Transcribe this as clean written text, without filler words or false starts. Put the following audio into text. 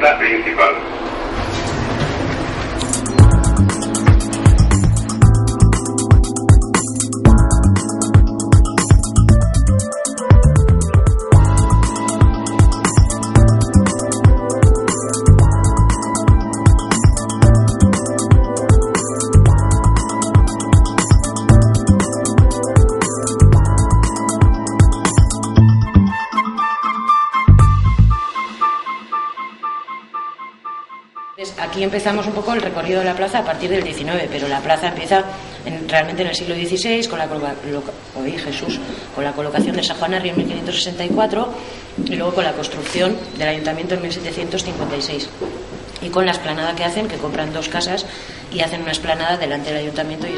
ruta principal. Aquí empezamos un poco el recorrido de la plaza a partir del 19, pero la plaza empieza realmente en el siglo XVI con la colocación de San Juan Arri en 1564 y luego con la construcción del ayuntamiento en 1756 y con la explanada que hacen, que compran 2 casas y hacen una explanada delante del ayuntamiento y